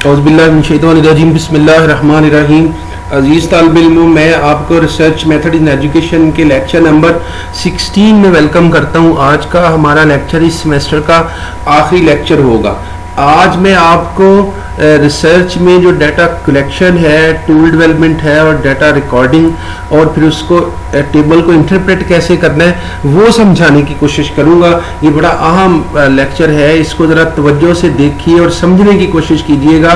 औज़ुबिल्लाहिमिनश्शैतानिर्रजीम बिस्मिल्लाहिर्रहमानिर्रहीम। अजीज़ तालिब इल्म, मैं आपको रिसर्च मेथड इन एजुकेशन के लेक्चर नंबर 16 में वेलकम करता हूं। आज का हमारा लेक्चर इस सेमेस्टर का आखिरी लेक्चर होगा। आज मैं आपको रिसर्च में जो डाटा कलेक्शन है, टूल डेवलपमेंट है और डाटा रिकॉर्डिंग और फिर उसको टेबल को इंटरप्रेट कैसे करना है वो समझाने की कोशिश करूंगा। ये बड़ा अहम लेक्चर है, इसको ज़रा तवज्जो से देखिए और समझने की कोशिश कीजिएगा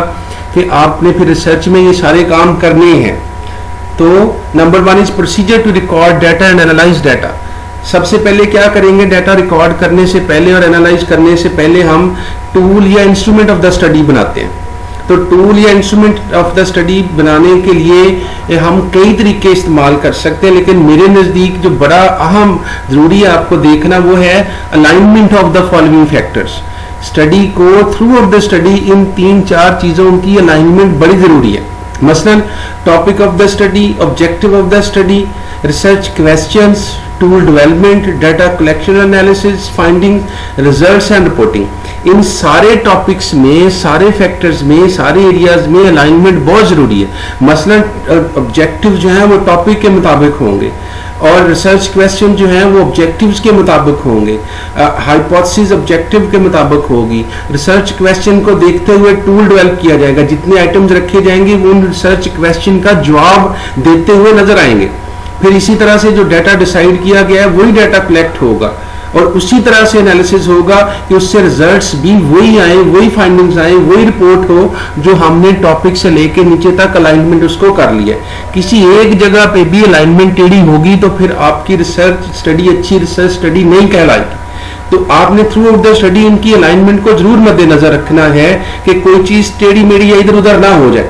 कि आपने फिर रिसर्च में ये सारे काम करने हैं। तो number 1 is procedure to record data and analyse data. सबसे पहले क्या करेंगे, डाटा रिकॉर्ड करने से पहले और एनालाइज करने से पहले हम टूल या इंस्ट्रूमेंट ऑफ द स्टडी बनाते हैं। तो टूल या इंस्ट्रूमेंट ऑफ द स्टडी बनाने के लिए हम कई तरीके इस्तेमाल कर सकते हैं, लेकिन मेरे नज़दीक जो बड़ा अहम ज़रूरी है आपको देखना वो है alignment of the following factors. Study को throughout the study in 3-4 चीज़ों की अलाइनमेंट बड़ी ज़रूरी है। मसलन topic of the study, objective of the study, research questions, tool development, data collection analysis, finding, results and reporting. इन सारे topics में, सारे फैक्टर्स में, सारे एरियाज में अलाइनमेंट बहुत ज़रूरी है। मसलन ऑब्जेक्टिव जो है वो टॉपिक के मुताबिक होंगे और रिसर्च क्वेश्चन जो है वो ऑब्जेक्टिव्स के मुताबिक होंगे, हाइपोथेसिस ऑब्जेक्टिव के मुताबिक होगी। रिसर्च क्वेश्चन को देखते हुए टूल डेवलप किया जाएगा, जितने आइटम्स रखे जाएंगे वो उन रिसर्च क्वेश्चन का जवाब देते हुए नजर आएंगे। फिर इसी तरह से जो डाटा डिसाइड किया गया है वही डाटा कलेक्ट होगा और उसी तरह से एनालिसिस होगा कि उससे रिजल्ट्स भी वही आए, वही फाइंडिंग्स आए, वही रिपोर्ट हो जो हमने टॉपिक से लेके नीचे तक अलाइनमेंट उसको कर लिया। किसी एक जगह पे भी अलाइनमेंट टेढ़ी होगी तो फिर आपकी रिसर्च स्टडी अच्छी रिसर्च स्टडी नहीं कहलाएगी। तो आपने थ्रू आउट द स्टडी इनकी अलाइनमेंट को जरूर मद्देनजर रखना है कि कोई चीज टेढ़ी मेढ़ी या इधर उधर ना हो जाए।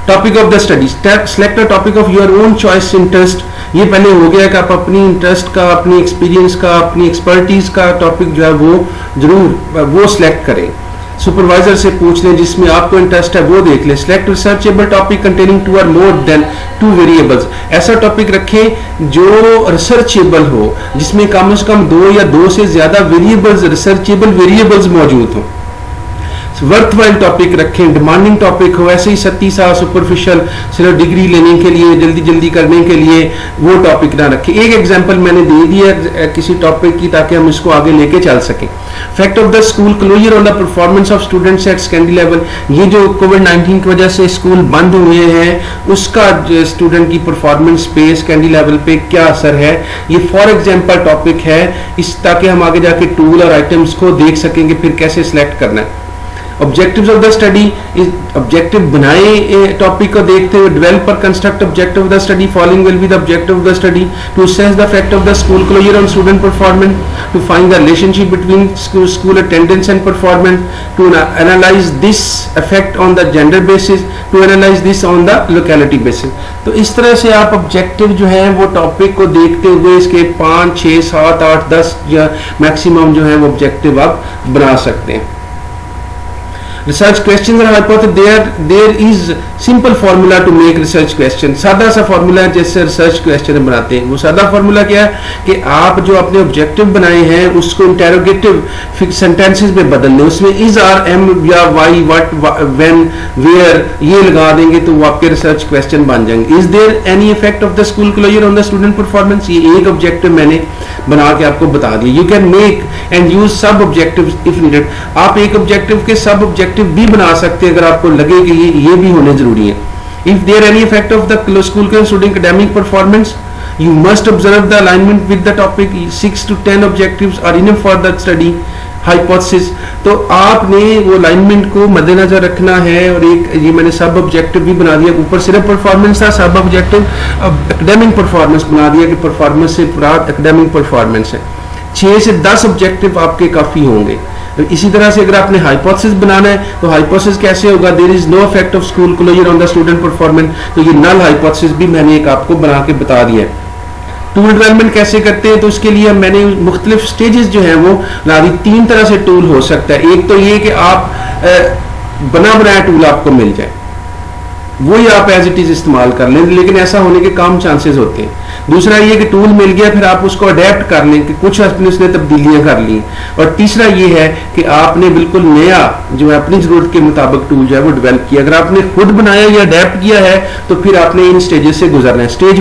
Topic of the study, select a topic of your own choice interest. ये पहले हो गया कि आप अपनी इंटरेस्ट का, अपनी एक्सपीरियंस का, अपनी एक्सपर्टीज का टॉपिक जो है वो जरूर वो सिलेक्ट करें। सुपरवाइजर से पूछ लें, जिसमें आपको इंटरेस्ट है वो देख लें। सिलेक्ट रिसर्चेबल टॉपिक कंटेनिंग 2 और मोर देन 2 वेरिएबल्स। ऐसा टॉपिक रखें जो रिसर्चेबल हो, जिसमें कम से कम 2 या 2 से ज्यादा वेरिएबल्स, रिसर्चेबल वेरिएबल्स मौजूद हों। वर्थवाइल टॉपिक रखें, डिमांडिंग टॉपिक हो। ऐसे ही 37 सुपरफिशियल सिर्फ डिग्री लेने के लिए, जल्दी जल्दी करने के लिए वो टॉपिक ना रखें। एक एग्जांपल मैंने दे दिया किसी टॉपिक की ताकि हम इसको आगे लेके चल सकें। Fact of the school closure on the performance of students at secondary level. ये जो कोविड-19 की वजह से स्कूल बंद हुए हैं उसका स्टूडेंट की परफॉर्मेंस पे सेकेंडरी लेवल पे क्या असर है, ये फॉर एग्जाम्पल टॉपिक है, इस ताकि हम आगे जाके टूल और आइटम्स को देख सकेंगे फिर कैसे सिलेक्ट करना है। Objectives of the study, objective बनाए टॉपिक को देखते हुए डेवलप और construct objective of the study. Following will be the objective of the study to assess the fact of the school closure on student performance, to find the relationship between school attendance and performance, to analyse this effect on the gender basis, to analyse this on the locality basis. तो इस तरह से आप objective जो है वो topic को देखते हुए इसके 5, 6, 7, 8, 10 या मैक्सिमम जो है वो ऑब्जेक्टिव आप बना सकते हैं। रिसर्च क्वेश्चन और hypothesis, there is simple formula to make research question. सादा सा फार्मूला जैसे रिसर्च क्वेश्चन बनाते हैं। वो सादा फार्मूला क्या है कि आप जो अपने ऑब्जेक्टिव बनाए हैं उसको इंटेरोगेटिव सेंटेंसेस में बदल दें। उसमें इज, आर, एम या वाई, व्हाट, व्हेन, वेयर ये लगा देंगे तो वो आपके रिसर्च क्वेश्चन बन जाएंगे। Is there any effect of the school closure on the student performance, ये एक ऑब्जेक्टिव मैंने बना के आपको बता दिया। You can make and use sub objective if needed. आप एक ऑब्जेक्टिव के सब ऑब्जेक्टिव भी बना सकते हैं अगर आपको लगे कि ये भी होने जरूरी है। If there any effect of the school के student academic performance, you must observe the alignment with the topic. 6 to 10 objectives are enough for the study hypothesis. तो आपने वो अलाइनमेंट को मद्देनजर रखना है। और एक ये मैंने सब ऑब्जेक्टिव भी बना दिया, ऊपर सिर्फ परफॉर्मेंस था, सब ऑब्जेक्टिव एकेडमिक परफॉर्मेंस बना दिया कि परफॉर्मेंस से पूरा एकेडमिक परफॉर्मेंस है। 6 से 10 ऑब्जेक्टिव आपके काफी होंगे। इसी तरह से अगर आपने हाइपोथेसिस बनाना है तो हाइपोथेसिस कैसे होगा, there is no effect of school closure on the student performance. तो ये नल हाइपोथेसिस भी मैंने एक आपको बना के बता दिया है। टूल डेवलपमेंट कैसे करते हैं, तो उसके लिए मैंने मुख्तलिफ स्टेजेस जो हैं वो ला दी। 3 तरह से टूल हो सकता है। एक तो ये कि आप बना बनाया टूल आपको मिल जाए, वही आप एज इट इज इस्तेमाल कर लें, लेकिन ऐसा होने के कम चांसेस होते हैं। दूसरा ये कि टूल मिल गया फिर आप उसको अडेप्ट कर लें कि कुछ अपने उसने तब्दीलियां कर ली। और तीसरा ये है कि आपने बिल्कुल नया जो है अपनी जरूरत के मुताबिक टूल जो है वो डेवलप किया। अगर आपने खुद बनाया या अडेप्ट किया है तो फिर आपने इन स्टेजेस से गुजरना है। स्टेज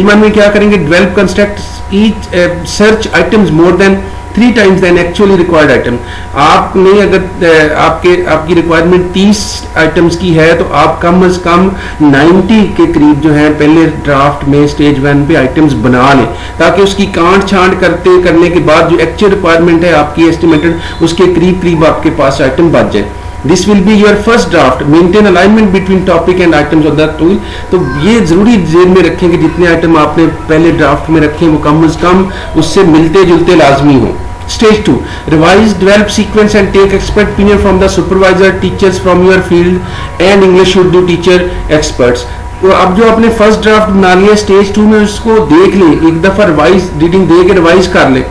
वन में क्या करेंगे, develop construct each search items more than 3 times than actually required item। आपने अगर आपकी रिक्वायरमेंट 30 आइटम्स की है तो आप कम से कम 90 के करीब जो है पहले ड्राफ्ट में स्टेज 1 पे आइटम्स बना लें, ताकि उसकी कांट छांट करने के बाद जो एक्चुअल रिक्वायरमेंट है आपकी एस्टिमेटेड उसके करीब करीब आपके पास आइटम बच जाए। This will be your first draft. Maintain alignment between topic and items of the tool. तो ये जरूरी जेब में रखें कि जितने आइटम आपने पहले ड्राफ्ट में रखे वो कम से कम उससे मिलते जुलते लाजमी हो। Stage 2, revise, develop sequence and take expert opinion from the supervisor, teachers from your field and English Urdu teacher experts। तो अब जो आपने फर्स्ट ड्राफ्ट बना लिया स्टेज 2 में उसको देख लें, एक दफा रिवाइज रीडिंग दे के रिवाइज कर लें,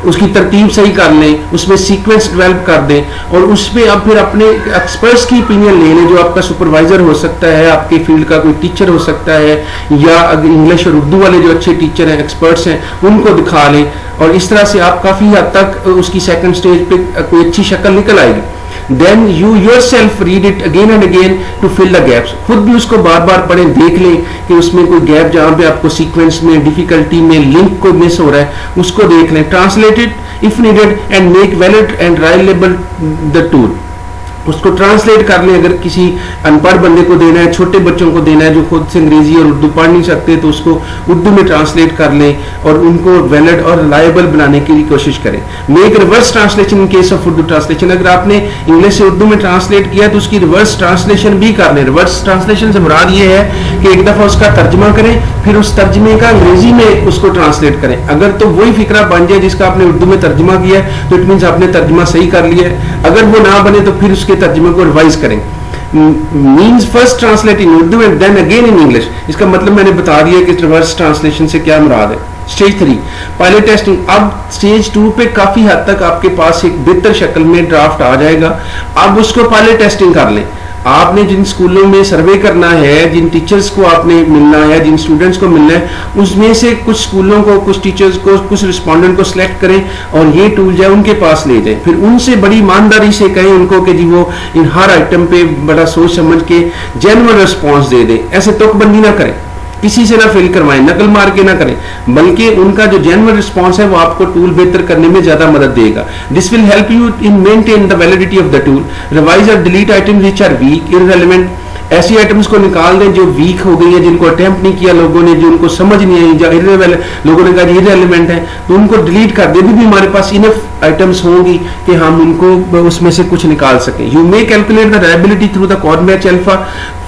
उसकी तरतीब सही कर लें, उसमें सीक्वेंस डेवलप कर दें और उस पर अब फिर अपने एक्सपर्ट्स की ओपिनियन ले लें। जो आपका सुपरवाइजर हो सकता है, आपके फील्ड का कोई टीचर हो सकता है, या अगर इंग्लिश और उर्दू वाले जो अच्छे टीचर हैं, एक्सपर्ट्स हैं, उनको दिखा लें। और इस तरह से आप काफ़ी हद तक उसकी सेकंड स्टेज पे कोई अच्छी शक्ल निकल आएगी। Then you yourself read it again and again to fill the gaps। खुद भी उसको बार बार पढ़ें, देख लें कि उसमें कोई गैप जहाँ पे आपको सीक्वेंस में डिफिकल्टी में लिंक को मिस हो रहा है उसको देख लें। Translate it if needed and make valid and reliable the tool. उसको ट्रांसलेट कर लें, अगर किसी अनपढ़ बंदे को देना है, छोटे बच्चों को देना है जो खुद से अंग्रेजी और उर्दू पढ़ नहीं सकते, तो उसको उर्दू में ट्रांसलेट कर लें और उनको वैलिड और रिलायबल बनाने की कोशिश करें। Make reverse translation in case of Urdu translation. अगर आपने इंग्लिश से उर्दू में ट्रांसलेट किया तो उसकी रिवर्स ट्रांसलेशन भी कर लें। रिवर्स ट्रांसलेशन से मुराद ये है कि एक दफा उसका तर्जमा करें, फिर उस तर्जमे का अंग्रेजी में उसको ट्रांसलेट करें। अगर तो वही फिक्रा बन जाए जिसका आपने उर्दू में तर्जमा किया है तो इट मीन्स आपने तर्जमा सही कर लिया है। अगर वो ना बने तो फिर उसके तर्जमे को रिवाइज करें। Means first translate in Urdu and then again in English. इसका मतलब मैंने बता दिया कि रिवर्स ट्रांसलेशन से क्या मुराद है। Stage 3, pilot testing. अब स्टेज 2 पे काफी हद तक आपके पास एक बेहतर शक्ल में ड्राफ्ट आ जाएगा। अब उसको पायलट टेस्टिंग कर लें। आपने जिन स्कूलों में सर्वे करना है, जिन टीचर्स को आपने मिलना है, जिन स्टूडेंट्स को मिलना है, उसमें से कुछ स्कूलों को, कुछ टीचर्स को, कुछ रिस्पोंडेंट को सिलेक्ट करें और ये टूल जो है उनके पास ले जाएं। फिर उनसे बड़ी ईमानदारी से कहें उनको कि जी वो इन हर आइटम पे बड़ा सोच समझ के जेन्युइन रिस्पॉन्स दे दें। ऐसे तुकबंदी ना करें, किसी से ना फिल करवाएं, नकल मार के ना करें, बल्कि उनका जो जेन्युइन रिस्पॉन्स है वो आपको टूल बेहतर करने में ज्यादा मदद देगा। This will help you in maintain the validity of the tool. Revise और delete items which are weak, irrelevant. ऐसी आइटम्स को निकाल दें जो वीक हो गई है, जिनको अटेम्प्ट नहीं किया लोगों ने, जो उनको समझ नहीं आई, जो लोगों ने कहा इररिलेवेंट है, तो उनको डिलीट कर दें। भी हमारे पास इनफ आइटम्स होंगी कि हम उनको उसमें से कुछ निकाल सकें। You may calculate the reliability through the cord match alpha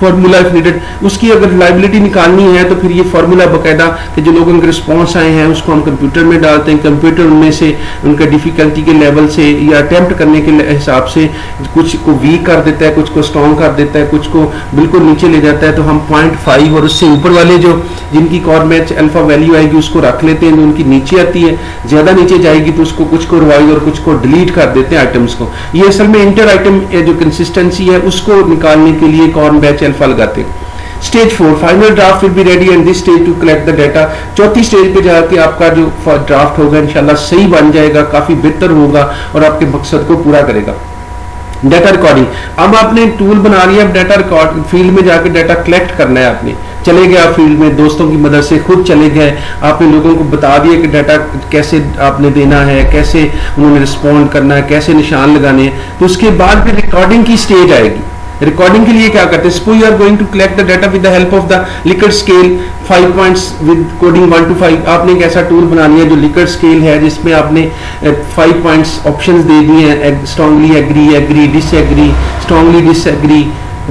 formula if needed. उसकी अगर रिलायबिलिटी निकालनी है तो फिर ये फार्मूला बकायदा कि जो लोगों के रिस्पॉन्स आए हैं उसको हम कंप्यूटर में डालते हैं। कंप्यूटर उनमें से उनका डिफिकल्टी के लेवल से या अटेम्प्ट करने के हिसाब से कुछ को वीक कर देता है, कुछ को स्ट्रॉन्ग कर देता है, कुछ को बिल्कुल नीचे ले जाता है। तो हम 0.5 और उससे ऊपर वाले जो जिनकी कॉर्ड मैच अल्फा वैल्यू आएगी उसको रख लेते हैं। उनकी नीचे आती है, ज्यादा नीचे जाएगी तो उसको कुछ को रिवाइज और कुछ को डिलीट कर देते हैं आइटम्स को। ये असल में इंटर आइटम जो कंसिस्टेंसी है उसको निकालने के लिए कॉर्ड मैच अल्फा लगाते हैं। Stage 4, final draft will be ready and this stage to collect the data. चौथी स्टेज पे जाके आपका जो ड्राफ्ट होगा इंशाल्लाह सही बन जाएगा, काफी बेहतर होगा और आपके मकसद को पूरा करेगा। Data recording. अब आपने टूल बना लिया, अब डाटा रिकॉर्ड फील्ड में जाके डाटा कलेक्ट करना है। आपने चले गए आप फील्ड में, दोस्तों की मदद से खुद चले गए, आपने लोगों को बता दिया कि डाटा कैसे आपने देना है, कैसे उन्होंने रिस्पॉन्ड करना है, कैसे निशान लगाने हैं। तो उसके बाद फिर रिकॉर्डिंग की स्टेज आएगी। रिकॉर्डिंग के लिए क्या करते हैं, suppose you are going to collect the data with the help of the Likert scale 5 points with coding 1 to 5। आपने एक ऐसा टूल बना लिया जो लिकर्ट स्केल है जिसमें आपने 5 पॉइंट्स ऑप्शंस दे दिए हैं, strongly agree, agree, disagree, strongly disagree,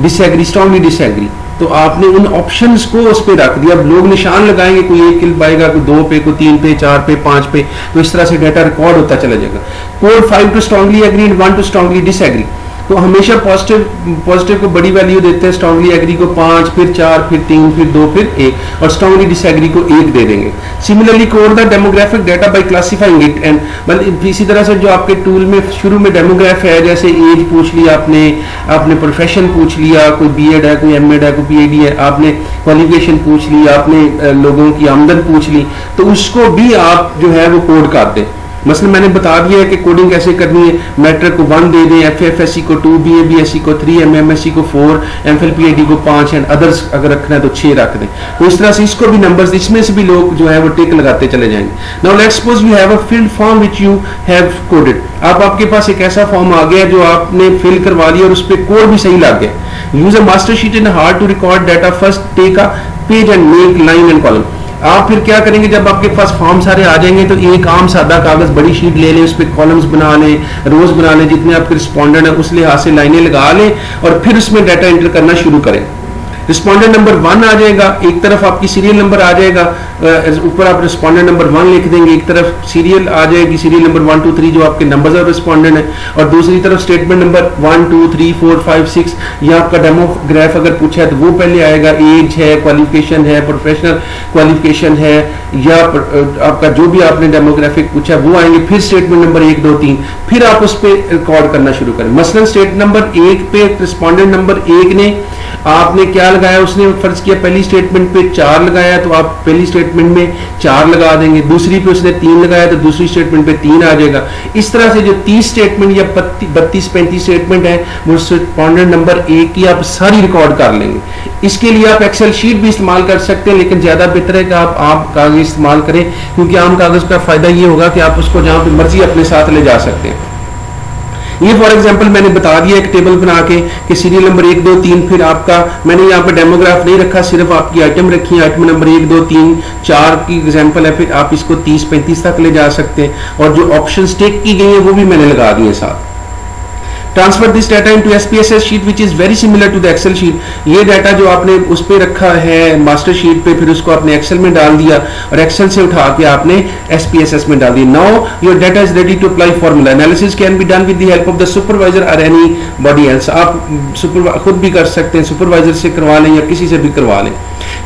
disagree, strongly disagree. तो आपने उन ऑप्शंस को उस पर रख दिया। अब लोग निशान लगाएंगे, कोई 1 क्लिक पाएगा, कोई 2 पे, कोई 3 पे, 4 पे, 5 पे, तो इस तरह से डाटा रिकॉर्ड होता चला जाएगा। Code 5 to strongly agree and 1 to strongly disagree. तो हमेशा पॉजिटिव को बड़ी वैल्यू देते हैं, स्ट्रांगली एग्री को 5, फिर 4, फिर 3, फिर 2, फिर 1, और स्ट्रांगली डिसएग्री को 1 दे देंगे। Similarly code the demographic data by classifying it, and मतलब इसी तरह से जो आपके टूल में शुरू में डेमोग्राफ है, जैसे एज पूछ लिया आपने प्रोफेशन पूछ लिया, कोई बीएड है, कोई एमएड है, कोई पीएचडी है, आपने क्वालिफिकेशन पूछ लिया, आपने लोगों की आमदन पूछ ली, तो उसको भी आप जो है वो कोड कर दें। मसलन मैंने बता दिया है कि कोडिंग कैसे करनी है। मैट्रिक को 1 दे दें, एफएफएससी को 2, बीएबीएससी को 3, एमएमएससी को 4, एमफिल पीएचडी को 5, एंड अदर्स अगर रखना है तो 6 रख दें। तो इस तरह से इसको भी नंबर्स, इसमें से भी लोग जो है वो टिक लगाते चले जाएंगे। Now let's suppose you have a field form which you have coded. अब आपके पास एक ऐसा फॉर्म आ गया जो आपने फिल करवा लिया और उस पर कोड भी सही लग गया। Use a master sheet in hard to record data, first take a page and make line and column. आप फिर क्या करेंगे, जब आपके पास फॉर्म सारे आ जाएंगे तो एक आम सादा कागज बड़ी शीट ले लें, उस पर कॉलम्स बना लें, रोज बना लें, जितने आपके रिस्पॉन्डेंट है उस लिहाज से लाइनें लगा लें और फिर उसमें डाटा एंटर करना शुरू करें। रिस्पॉन्डेंट नंबर 1 आ जाएगा, एक तरफ आपकी सीरियल नंबर आ जाएगा, ऊपर आप रिस्पॉन्डेंट नंबर 1 लिख देंगे, एक तरफ सीरियल आ जाएगी, सीरियल नंबर 1 2 3 जो आपके नंबर्स ऑफ रिस्पॉन्डेंट है, और दूसरी तरफ स्टेटमेंट नंबर 1 2 3 4 5 6, या आपका डेमोग्राफ अगर पूछा है तो वो पहले आएगा, एज है, क्वालिफिकेशन है, प्रोफेशनल क्वालिफिकेशन है, या आपका जो भी आपने डेमोग्राफिक पूछा है वो आएंगे, फिर स्टेटमेंट नंबर 1 2 3, फिर आप उस पर रिकॉर्ड करना शुरू करें। मसलन स्टेटमेंट नंबर 1 पे रिस्पॉन्डेंट नंबर 1 ने आपने क्या लगाया, उसने फर्ज किया पहली स्टेटमेंट पे 4 लगाया तो आप पहली स्टेटमेंट में 4 लगा देंगे, दूसरी पे उसने 3 लगाया तो दूसरी स्टेटमेंट पे 3 आ जाएगा। इस तरह से जो 30 स्टेटमेंट या 32-35 स्टेटमेंट है वो रिस्पॉन्डेंट नंबर 1 की आप सारी रिकॉर्ड कर लेंगे। इसके लिए आप एक्सेल शीट भी इस्तेमाल कर सकते हैं, लेकिन ज्यादा बेहतर है कि आप कागज इस्तेमाल करें, क्योंकि आम कागज का फायदा ये होगा कि आप उसको जहां पे मर्जी अपने साथ ले जा सकते हैं। ये फॉर एग्जांपल मैंने बता दिया एक टेबल बना के कि सीरियल नंबर 1 2 3, फिर आपका मैंने यहाँ पे डेमोग्राफ नहीं रखा, सिर्फ आपकी आइटम रखी है, आइटम नंबर 1 2 3 4 की एग्जांपल है, फिर आप इसको 30-35 तक ले जा सकते हैं, और जो ऑप्शन टिक की गई है वो भी मैंने लगा दिए साथ। Transfer this data into SPSS sheet which is very similar to the Excel sheet. ये डाटा जो आपने उस पे रखा है मास्टर शीट पे, फिर उसको आपने एक्सेल में डाल दिया और एक्सेल से उठा के आपने एसपीएसएस में डाल दिया। Now your data is ready to apply formula. Analysis can be done with the help of the supervisor or anybody else. आप खुद भी कर सकते हैं, सुपरवाइजर से करवा लें या किसी से भी करवा लें।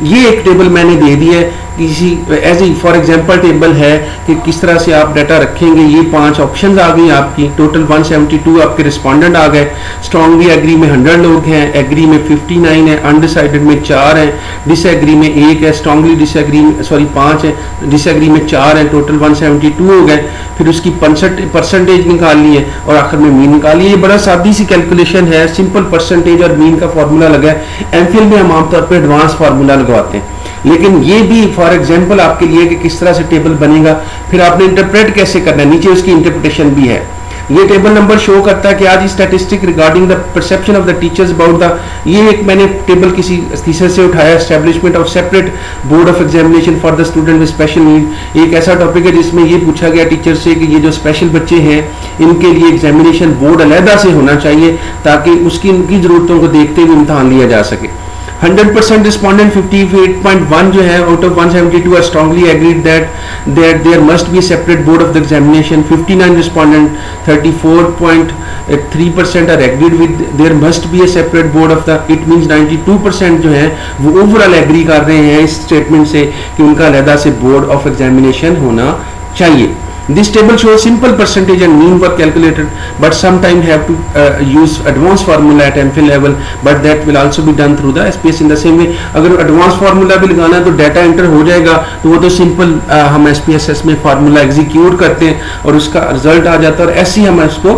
ये एक टेबल मैंने दे दी है, किसी as a for example table है कि किस तरह से आप डाटा रखेंगे। ये 5 ऑप्शंस आ गई आपकी, टोटल 172 आपके रिस्पॉन्डेंट आ गए। स्ट्रांगली एग्री में 100 लोग हैं, एग्री में 59 है, अनडिसाइडेड में 4 हैं, डिसएग्री में 1 है, स्ट्रांगली डिसएग्री 5 है, डिसएग्री में 4 है, टोटल 172 हो गए। फिर उसकी परसेंटेज निकालनी है और आखिर में मीन निकालिए। ये बड़ा सादी सी कैलकुलेशन है, सिंपल परसेंटेज और मीन का फॉर्मूला लगा है। एमफिल में हम आमतौर पर एडवांस फार्मूला लगवाते हैं, लेकिन ये भी फॉर एग्जांपल आपके लिए कि किस तरह से टेबल बनेगा, फिर आपने इंटरप्रेट कैसे करना है, नीचे उसकी इंटरप्रिटेशन भी है। ये टेबल नंबर शो करता है कि आज statistic regarding the perception of the teachers about the, ये एक मैंने टेबल किसी थीसिस से उठाया, establishment of separate board of examination for the student with special need. एक ऐसा टॉपिक है जिसमें ये पूछा गया टीचर से कि ये जो स्पेशल बच्चे हैं इनके लिए एग्जामिनेशन बोर्ड अलहदा से होना चाहिए ताकि उसकी उनकी जरूरतों को देखते हुए इम्तहान लिया जा सके। 100% रिस्पॉन्डेंट 58.1 जो है out of 172 are strongly agreed that there must be separate board of the examination. 59 respondent 34.3% are agreed with there must be a separate board of the, it means 92% जो है वो ओवरऑल एग्री कर रहे हैं इस statement से कि उनका अलहदा से बोर्ड ऑफ एग्जामिनेशन होना चाहिए। This table shows simple percentage and mean were calculated, but sometimes have to use advanced formula at MPhil level, but that will also be done through the SPS in the same way. अगर advanced formula भी लगाना है तो data enter हो जाएगा, तो वो तो सिंपल हम SPSS में फार्मूला एग्जीक्यूट करते हैं और उसका रिजल्ट आ जाता है और ऐसे ही हम इसको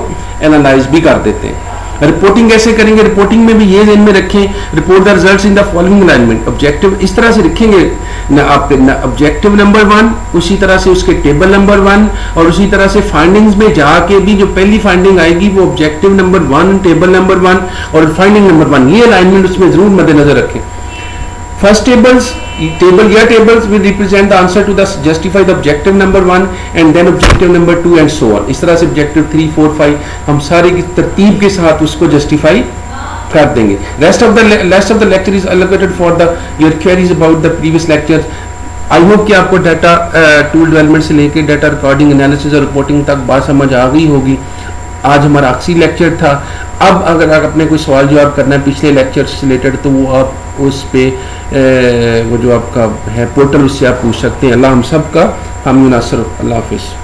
एनालाइज भी कर देते हैं। रिपोर्टिंग कैसे करेंगे, रिपोर्टिंग में भी ये ध्यान में रखें, report the results in the following alignment. Objective इस तरह से लिखेंगे ना, आपके ऑब्जेक्टिव नंबर 1, उसी तरह से उसके टेबल नंबर 1 और उसी तरह से फाइंडिंग्स में जाके भी जो पहली फाइंडिंग आएगी वो ऑब्जेक्टिव नंबर 1, टेबल नंबर 1 और फाइंडिंग नंबर 1, ये अलाइनमेंट उसमें जरूर मद्देनजर रखें। First tables will represent the answer to the justify the objective number 1 and then objective number 2 and so on। इस तरह से objective 3 4 5 हम सारे की तरतीब के साथ उसको justify कर देंगे। rest of the lecture is allocated for the your queries about the previous lectures। I hope कि आपको डाटा टूल डेवलपमेंट से लेकर डाटा रिकॉर्डिंग, एनालिसिस और रिपोर्टिंग तक बात समझ आ गई होगी। आज हमारा आखिरी लेक्चर था। अब अगर आपने कोई सवाल जवाब करना है पिछले लेक्चर से रिलेटेड तो वो आप उस पे वो जो आपका है पोर्टल उससे आप पूछ सकते हैं। अल्लाह हम सब का हामी नासर। अल्लाह हाफिज़।